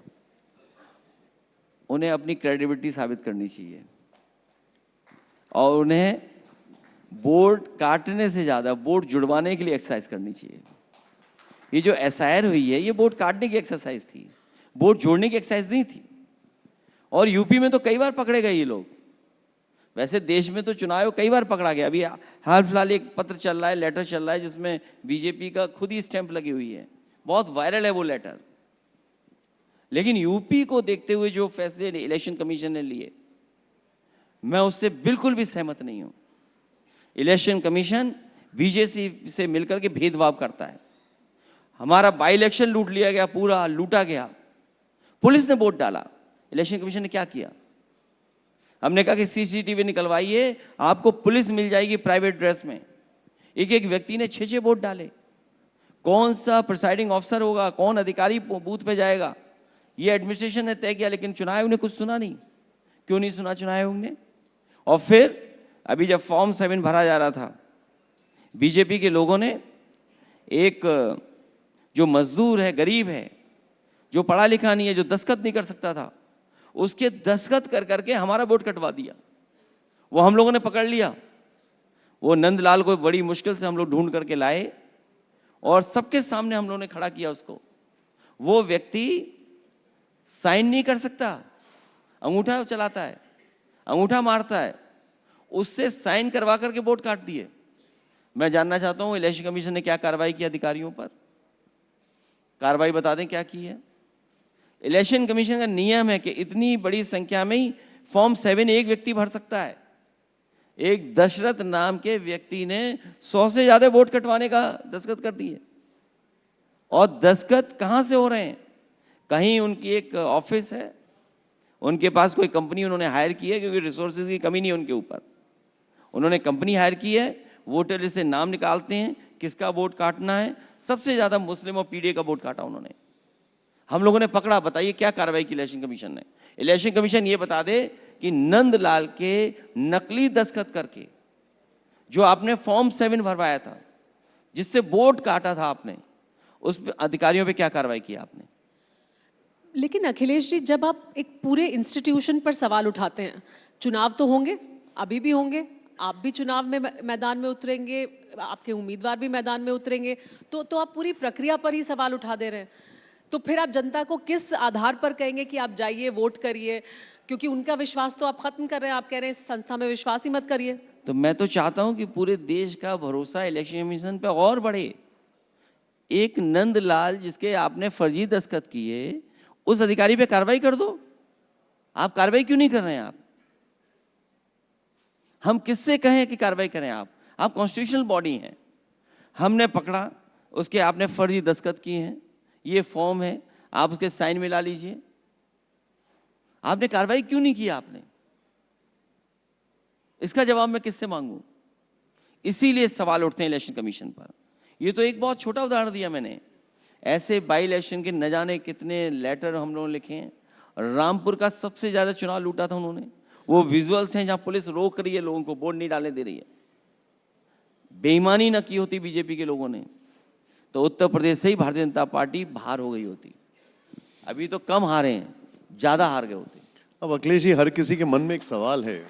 उन्हें अपनी क्रेडिबिलिटी साबित करनी चाहिए और उन्हें वोट काटने से ज़्यादा वोट जुड़वाने के लिए एक्सरसाइज करनी चाहिए। ये जो एसआईआर हुई है ये वोट काटने की एक्सरसाइज थी, वोट जोड़ने की एक्सरसाइज नहीं थी। और यूपी में तो कई बार पकड़े गए ये लोग। वैसे देश में तो चुनाव कई बार पकड़ा गया। अभी हाल फिलहाल एक पत्र चल रहा है, लेटर चल रहा है, जिसमें बीजेपी का खुद ही स्टैंप लगी हुई है, बहुत वायरल है वो लेटर। लेकिन यूपी को देखते हुए जो फैसले इलेक्शन कमीशन ने लिए, मैं उससे बिल्कुल भी सहमत नहीं हूं। इलेक्शन कमीशन बीजेपी से मिलकर के भेदभाव करता है। हमारा बाई इलेक्शन लूट लिया गया, पूरा लूटा गया। पुलिस ने वोट डाला, इलेक्शन कमीशन ने क्या किया? हमने कहा कि सीसीटीवी निकलवाइए, आपको पुलिस मिल जाएगी प्राइवेट ड्रेस में। एक एक व्यक्ति ने 6-6 वोट डाले। कौन सा प्रिसाइडिंग ऑफिसर होगा, कौन अधिकारी बूथ पे जाएगा, ये एडमिनिस्ट्रेशन ने तय किया। लेकिन चुनाव आयोग ने कुछ सुना नहीं। क्यों नहीं सुना चुनाव आयोग ने? और फिर अभी जब फॉर्म 7 भरा जा रहा था, बीजेपी के लोगों ने एक जो मजदूर है, गरीब है, जो पढ़ा लिखा नहीं है, जो दस्तखत नहीं कर सकता था, उसके दस्तखत कर करके हमारा वोट कटवा दिया। वो हम लोगों ने पकड़ लिया। वो नंदलाल को बड़ी मुश्किल से हम लोग ढूंढ करके लाए और सबके सामने हम लोगों ने खड़ा किया उसको। वो व्यक्ति साइन नहीं कर सकता, अंगूठा चलाता है, अंगूठा मारता है, उससे साइन करवा करके वोट काट दिए। मैं जानना चाहता हूं इलेक्शन कमीशन ने क्या कार्रवाई की अधिकारियों पर? कार्रवाई बता दें क्या की है। इलेक्शन कमीशन का नियम है कि इतनी बड़ी संख्या में ही फॉर्म 7 एक व्यक्ति भर सकता है। एक दशरथ नाम के व्यक्ति ने 100 से ज्यादा वोट कटवाने का दस्तखत कर दिए। और दस्तखत कहां से हो रहे हैं? कहीं उनकी एक ऑफिस है, उनके पास कोई कंपनी उन्होंने हायर की है, क्योंकि रिसोर्सेज की कमी नहीं है उनके ऊपर। उन्होंने कंपनी हायर की है, वोटर लिस्ट से नाम निकालते हैं, किसका वोट काटना है। सबसे ज्यादा मुस्लिम और पीडीए का वोट काटा उन्होंने। हम लोगों ने पकड़ा। बताइए क्या कार्रवाई की इलेक्शन कमीशन ने? इलेक्शन कमीशन ये बता दे कि नंदलाल के नकली दस्तखत करके जो आपने फॉर्म 7 भरवाया था, जिससे वोट काटा था आपने, उस अधिकारियों पे क्या कार्रवाई की आपने? लेकिन अखिलेश जी, जब आप एक पूरे इंस्टीट्यूशन पर सवाल उठाते हैं, चुनाव तो होंगे, अभी भी होंगे, आप भी चुनाव में मैदान में उतरेंगे, आपके उम्मीदवार भी मैदान में उतरेंगे, तो आप पूरी प्रक्रिया पर ही सवाल उठा दे रहे हैं। तो फिर आप जनता को किस आधार पर कहेंगे कि आप जाइए वोट करिए? क्योंकि उनका विश्वास तो आप खत्म कर रहे हैं। आप कह रहे हैं इस संस्था में विश्वास ही मत करिए। तो मैं तो चाहता हूं कि पूरे देश का भरोसा इलेक्शन कमीशन पे और बढ़े। एक नंदलाल जिसके आपने फर्जी दस्तखत किए, उस अधिकारी पे कार्रवाई कर दो। आप कार्रवाई क्यों नहीं कर रहे हैं? हम किससे कहें कि कार्रवाई करें? आप कॉन्स्टिट्यूशनल बॉडी हैं। हमने पकड़ा, उसके आपने फर्जी दस्तखत किए हैं, ये फॉर्म है, आप उसके साइन मिला लीजिए। आपने कार्रवाई क्यों नहीं की? आपने इसका जवाब मैं किससे मांगूं? इसीलिए सवाल उठते हैं इलेक्शन कमीशन पर। ये तो एक बहुत छोटा उदाहरण दिया मैंने। ऐसे बाई इलेक्शन के न जाने कितने लेटर हम लोगों ने लिखे हैं। रामपुर का सबसे ज्यादा चुनाव लूटा था उन्होंने। वो विजुअल्स हैं जहां पुलिस रोक रही है लोगों को, वोट नहीं डालने दे रही है। बेईमानी न की होती बीजेपी के लोगों ने, तो उत्तर प्रदेश से ही भारतीय जनता पार्टी बाहर हो गई होती। अभी तो कम हारे हैं, ज्यादा हार गए होते। अब अखिलेश जी, हर किसी के मन में एक सवाल है।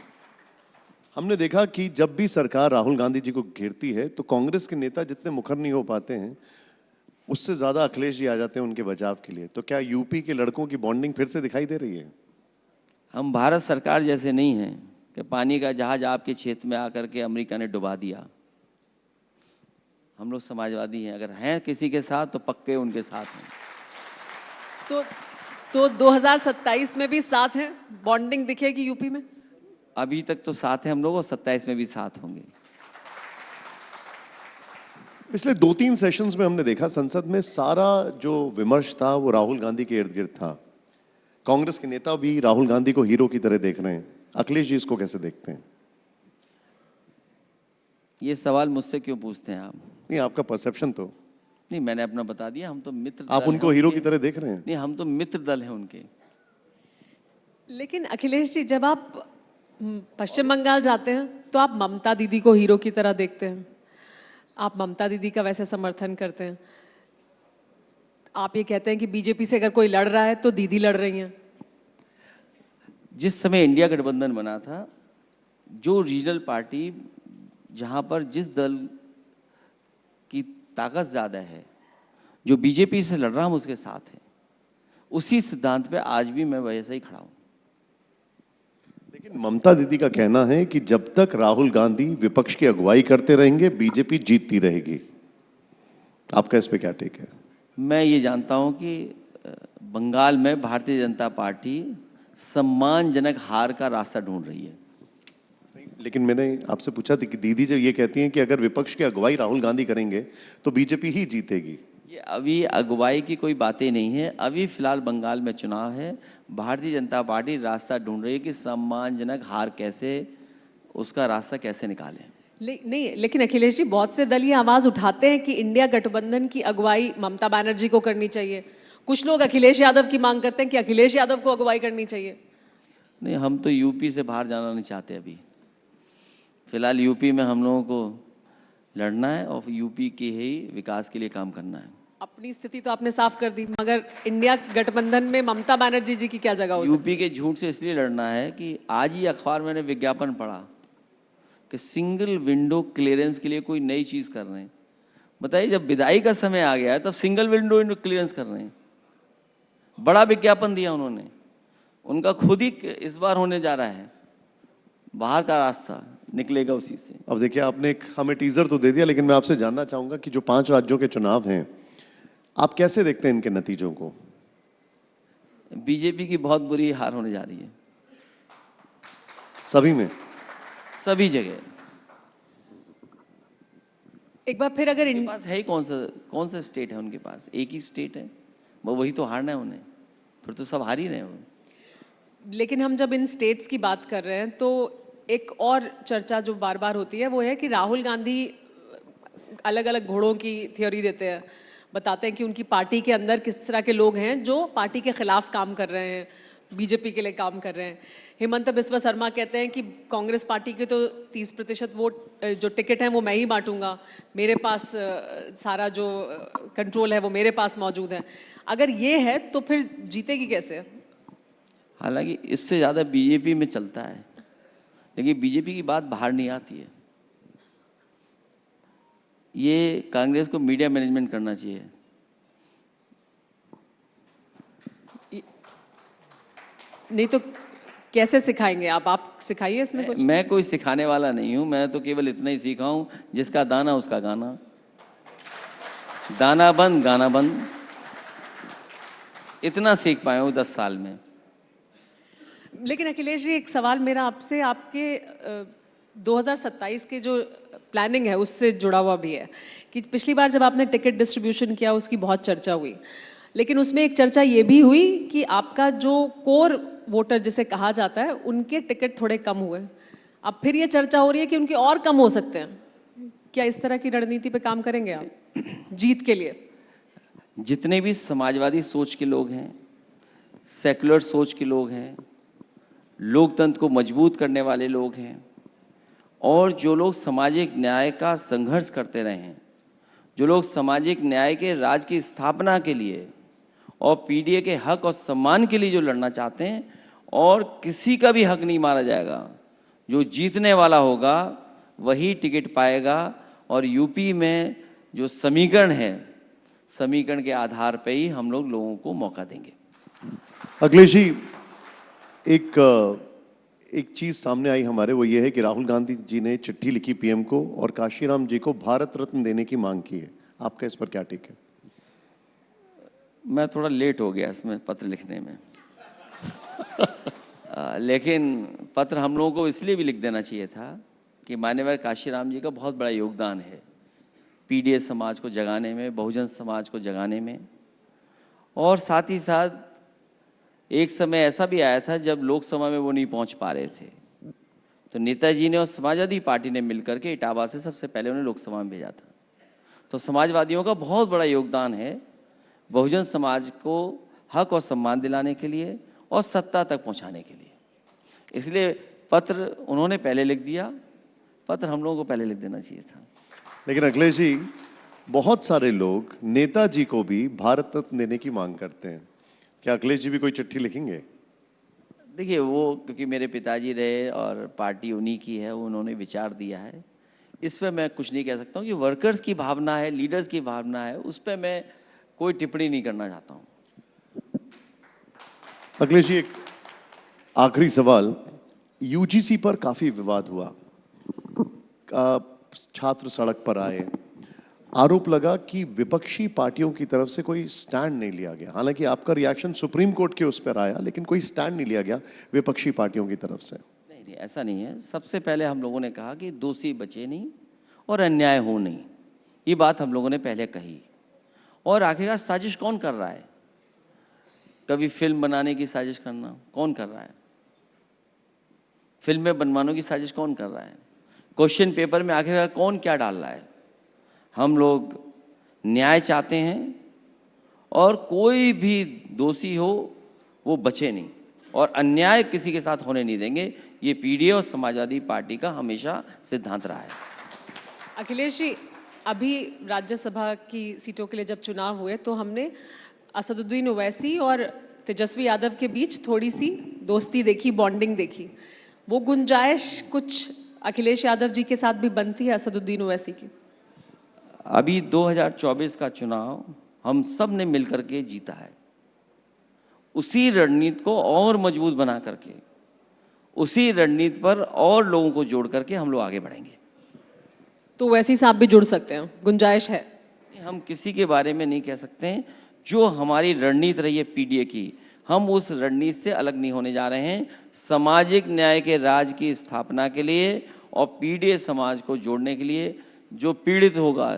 हमने देखा कि जब भी सरकार राहुल गांधी जी को घेरती है तो कांग्रेस के नेता जितने मुखर नहीं हो पाते हैं, उससे ज्यादा अखिलेश जी आ जाते हैं उनके बचाव के लिए। तो क्या यूपी के लड़कों की बॉन्डिंग फिर से दिखाई दे रही है? हम भारत सरकार जैसे नहीं हैं कि पानी का जहाज आपके क्षेत्र में आकर के अमेरिका ने डुबा दिया। हम लोग समाजवादी हैं। अगर हैं किसी के साथ तो पक्के उनके साथ हैं। तो 2027 में भी साथ हैं? बॉन्डिंग दिखेगी यूपी में? अभी तक तो साथ हैं हम लोग, और 27 में भी साथ होंगे। पिछले 2-3 सेशंस में हमने देखा संसद में सारा जो विमर्श था वो राहुल गांधी के इर्द गिर्द था। कांग्रेस के नेता भी राहुल गांधी को हीरो की तरह देख रहे हैं। अखिलेश जी इसको कैसे देखते हैं? ये सवाल मुझसे क्यों पूछते हैं आप? नहीं, आपका परसेप्शन तो नहीं, मैंने अपना बता दिया। हम तो मित्र आप दल उनको हैं हीरो उनके। की तरह देख रहे हैं। नहीं, हम तो मित्र दल हैं उनके। लेकिन अखिलेश जी, जब आप पश्चिम बंगाल जाते हैं तो आप ममता दीदी को हीरो की तरह देखते हैं। आप ममता दीदी का वैसे समर्थन करते हैं। आप ये कहते हैं कि बीजेपी से अगर कोई लड़ रहा है तो दीदी लड़ रही हैं। जिस समय इंडिया गठबंधन बना था, जो रीजनल पार्टी जहाँ पर जिस दल की ताकत ज़्यादा है, जो बीजेपी से लड़ रहा हूँ उसके साथ है, उसी सिद्धांत पे आज भी मैं वैसे ही खड़ा हूँ। लेकिन ममता दीदी का कहना है कि जब तक राहुल गांधी विपक्ष की अगुवाई करते रहेंगे बीजेपी जीतती रहेगी। आपका इस पे क्या टेक है? मैं ये जानता हूँ कि बंगाल में भारतीय जनता पार्टी सम्मानजनक हार का रास्ता ढूंढ रही है। लेकिन मैंने आपसे पूछा था कि दीदी जब ये कहती हैं कि अगर विपक्ष की अगुवाई राहुल गांधी करेंगे तो बीजेपी ही जीतेगी। ये अभी अगुवाई की कोई बातें नहीं है। अभी फिलहाल बंगाल में चुनाव है, भारतीय जनता पार्टी रास्ता ढूंढ रही है कि सम्मानजनक हार कैसे, उसका रास्ता कैसे निकालें। नहीं, लेकिन अखिलेश जी, बहुत से दल ये आवाज उठाते हैं कि इंडिया गठबंधन की अगुवाई ममता बनर्जी को करनी चाहिए। कुछ लोग अखिलेश यादव की मांग करते हैं कि अखिलेश यादव को अगुवाई करनी चाहिए। नहीं, हम तो यूपी से बाहर जाना नहीं चाहते। अभी फिलहाल यूपी में हम लोगों को लड़ना है और यूपी के ही विकास के लिए काम करना है। अपनी स्थिति तो आपने साफ कर दी, मगर इंडिया गठबंधन में ममता बनर्जी जी की क्या जगह हो सकती है? यूपी के झूठ से इसलिए लड़ना है कि आज ही अखबार मैंने विज्ञापन पढ़ा कि सिंगल विंडो क्लियरेंस के लिए कोई नई चीज़ कर रहे हैं। बताइए, जब विदाई का समय आ गया है तब सिंगल विंडो क्लियरेंस कर रहे हैं। बड़ा विज्ञापन दिया उन्होंने, उनका खुद ही इस बार होने जा रहा है। बाहर का रास्ता निकलेगा उसी से। अब देखिए, आपने एक हमें टीजर तो दे दिया, लेकिन मैं आपसे जानना चाहूंगा कि जो 5 राज्यों के चुनाव हैं, आप कैसे देखते हैं इनके नतीजों को? बीजेपी की बहुत बुरी हार होने जा रही है, सभी में, सभी जगह। एक बार फिर अगर उनके पास है ही कौन सा स्टेट है उनके पास? एक ही स्टेट है, वो वही तो हारना है उन्हें, फिर तो सब हार ही रहे हैं वो। लेकिन हम जब इन स्टेट्स की बात कर रहे हैं तो एक और चर्चा जो बार बार होती है वो है कि राहुल गांधी अलग अलग घोड़ों की थ्योरी देते हैं, बताते हैं कि उनकी पार्टी के अंदर किस तरह के लोग हैं जो पार्टी के खिलाफ काम कर रहे हैं, बीजेपी के लिए काम कर रहे हैं। हेमंत बिस्वा शर्मा कहते हैं कि कांग्रेस पार्टी के तो 30% वोट जो टिकट हैं वो मैं ही बांटूंगा, मेरे पास सारा जो कंट्रोल है वो मेरे पास मौजूद है। अगर ये है तो फिर जीतेगी कैसे? हालांकि इससे ज़्यादा बीजेपी में चलता है, लेकिन बीजेपी की बात बाहर नहीं आती है। ये कांग्रेस को मीडिया मैनेजमेंट करना चाहिए। नहीं तो कैसे सिखाएंगे आप सिखाइए इसमें कुछ। मैं कोई सिखाने वाला नहीं हूं, मैं तो केवल इतना ही सीखा हूं, जिसका दाना उसका गाना, दाना बंद गाना बंद, इतना सीख पाया हूं 10 साल में। लेकिन अखिलेश जी, एक सवाल मेरा आपसे, आपके 2027 के जो प्लानिंग है उससे जुड़ा हुआ भी है कि पिछली बार जब आपने टिकट डिस्ट्रीब्यूशन किया उसकी बहुत चर्चा हुई, लेकिन उसमें एक चर्चा ये भी हुई कि आपका जो कोर वोटर जिसे कहा जाता है उनके टिकट थोड़े कम हुए। अब फिर ये चर्चा हो रही है कि उनके और कम हो सकते हैं। क्या इस तरह की रणनीति पे काम करेंगे आप जीत के लिए? जितने भी समाजवादी सोच के लोग हैं, सेकुलर सोच के लोग हैं, लोकतंत्र को मजबूत करने वाले लोग हैं, और जो लोग सामाजिक न्याय का संघर्ष करते रहे हैं, जो लोग सामाजिक न्याय के राज की स्थापना के लिए और पीडीए के हक और सम्मान के लिए जो लड़ना चाहते हैं, और किसी का भी हक नहीं मारा जाएगा, जो जीतने वाला होगा वही टिकट पाएगा। और यूपी में जो समीकरण है, समीकरण के आधार पर ही हम लोगों को मौका देंगे। अखिलेश जी, एक चीज सामने आई हमारे, वो ये है कि राहुल गांधी जी ने चिट्ठी लिखी पीएम को और काशीराम जी को भारत रत्न देने की मांग की है। आपका इस पर क्या टेक है? मैं थोड़ा लेट हो गया इसमें पत्र लिखने में लेकिन पत्र हम लोगों को इसलिए भी लिख देना चाहिए था कि मान्यवर काशीराम जी का बहुत बड़ा योगदान है पीडीए समाज को जगाने में, बहुजन समाज को जगाने में। और साथ ही साथ एक समय ऐसा भी आया था जब लोकसभा में वो नहीं पहुंच पा रहे थे, तो नेताजी ने और समाजवादी पार्टी ने मिलकर के इटावा से सबसे पहले उन्हें लोकसभा में भेजा था। तो समाजवादियों का बहुत बड़ा योगदान है बहुजन समाज को हक और सम्मान दिलाने के लिए और सत्ता तक पहुंचाने के लिए। इसलिए पत्र उन्होंने पहले लिख दिया, पत्र हम लोगों को पहले लिख देना चाहिए था। लेकिन अखिलेश जी, बहुत सारे लोग नेताजी को भी भारत रत्न देने की मांग करते हैं। क्या अखिलेश जी भी कोई चिट्ठी लिखेंगे? देखिए वो क्योंकि मेरे पिताजी रहे और पार्टी उन्हीं की है, उन्होंने विचार दिया है, इस पे मैं कुछ नहीं कह सकता हूँ। कि वर्कर्स की भावना है, लीडर्स की भावना है, उस पे मैं कोई टिप्पणी नहीं करना चाहता हूँ। अखिलेश जी, एक आखिरी सवाल। यूजीसी पर काफी विवाद हुआ, छात्र सड़क पर आए, आरोप लगा कि विपक्षी पार्टियों की तरफ से कोई स्टैंड नहीं लिया गया। हालांकि आपका रिएक्शन सुप्रीम कोर्ट के उस पर आया, लेकिन कोई स्टैंड नहीं लिया गया विपक्षी पार्टियों की तरफ से। नहीं नहीं, ऐसा नहीं है। सबसे पहले हम लोगों ने कहा कि दोषी बचे नहीं और अन्याय हो नहीं, ये बात हम लोगों ने पहले कही। और आखिरकार साजिश कौन कर रहा है? कभी फिल्म बनाने की साजिश करना कौन कर रहा है? फिल्में बनवाने की साजिश कौन कर रहा है? क्वेश्चन पेपर में आखिरकार कौन क्या डाल रहा है? हम लोग न्याय चाहते हैं और कोई भी दोषी हो वो बचे नहीं, और अन्याय किसी के साथ होने नहीं देंगे। ये पीडीए और समाजवादी पार्टी का हमेशा सिद्धांत रहा है। अखिलेश जी, अभी राज्यसभा की सीटों के लिए जब चुनाव हुए तो हमने असदुद्दीन ओवैसी और तेजस्वी यादव के बीच थोड़ी सी दोस्ती देखी, बॉन्डिंग देखी। वो गुंजाइश कुछ अखिलेश यादव जी के साथ भी बनती है असदुद्दीन ओवैसी की? अभी 2024 का चुनाव हम सब ने मिलकर के जीता है। उसी रणनीति को और मजबूत बना करके, उसी रणनीति पर और लोगों को जोड़ करके हम लोग आगे बढ़ेंगे। तो वैसी साहब भी जुड़ सकते हैं, गुंजाइश है? हम किसी के बारे में नहीं कह सकते हैं। जो हमारी रणनीति रही है पीडीए की, हम उस रणनीति से अलग नहीं होने जा रहे हैं। सामाजिक न्याय के राज की स्थापना के लिए और पीडीए समाज को जोड़ने के लिए, जो पीड़ित होगा,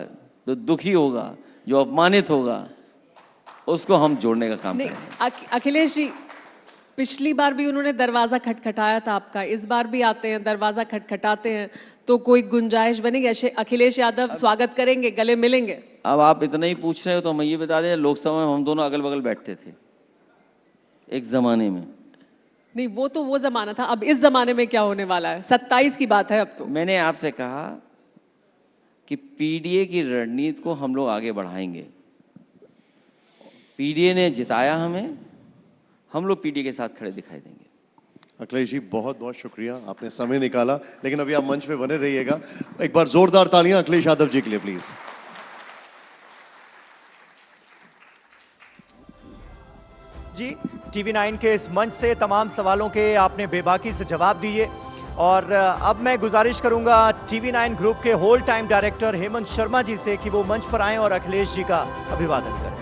जो दुखी होगा, जो अपमानित होगा, उसको हम जोड़ने का काम करेंगे। अखिलेश जी, पिछली बार भी उन्होंने दरवाजा खटखटाया था आपका, इस बार भी आते हैं, दरवाजा खटखटाते हैं, तो कोई गुंजाइश बनेगी? अखिलेश यादव स्वागत करेंगे, गले मिलेंगे? अब आप इतना ही पूछ रहे हो तो मैं ये बता दें, लोकसभा में हम दोनों अगल बगल बैठते थे एक जमाने में। नहीं, वो तो वो जमाना था, अब इस जमाने में क्या होने वाला है? 27 की बात है अब तो। मैंने आपसे कहा कि पीडीए की रणनीति को हम लोग आगे बढ़ाएंगे। पीडीए ने जिताया हमें, हम लोग पीडीए के साथ खड़े दिखाई देंगे। अखिलेश जी, बहुत बहुत शुक्रिया, आपने समय निकाला, लेकिन अभी आप मंच पे बने रहिएगा। एक बार जोरदार तालियां अखिलेश यादव जी के लिए प्लीज। जी, TV9 के इस मंच से तमाम सवालों के आपने बेबाकी से जवाब दिए, और अब मैं गुजारिश करूंगा TV9 ग्रुप के whole time director Hemant Sharma ji से कि वो मंच पर आएं और अखिलेश जी का अभिवादन करें।